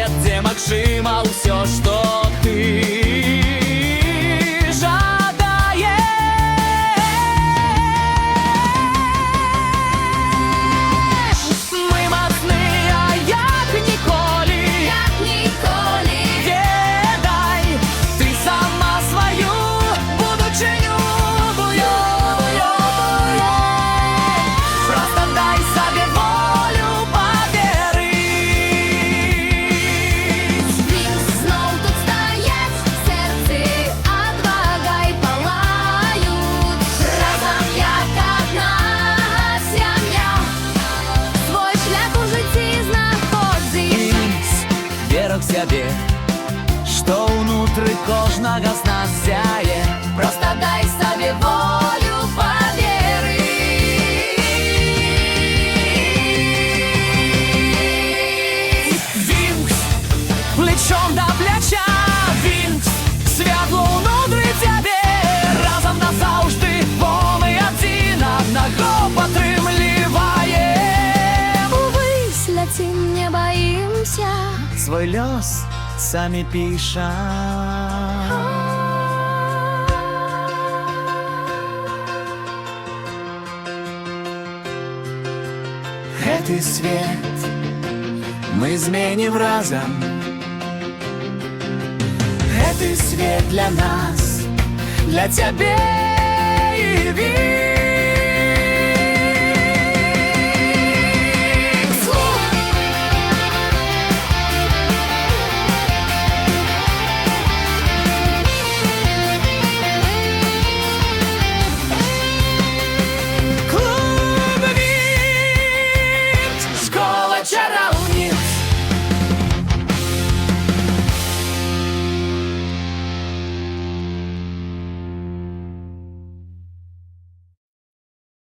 свет, где Максима все, что ты жадаешь. Мы моцны, а як ніколи, ведай, ты сама свою будучиню будуешь. Просто дай себе волю поверить. Вінкс знов тут стоять, в серці отвага й палають. Разом як одна сім'я, свой шлях у житті знаходить. Вінкс, вера к себе, что внутри кожного з нас сяє. Просто дай собі волю повірить. Вінкс, плечом до плеча, Вінкс, світло внутрі тебе. Разом назавжди, бо ми один одного підтримливаєм. Увись, летим, не боїмся. Свой лёс сами пишем. Гэты свет мы зменим разом. Гэты свет для нас, для тебя и век.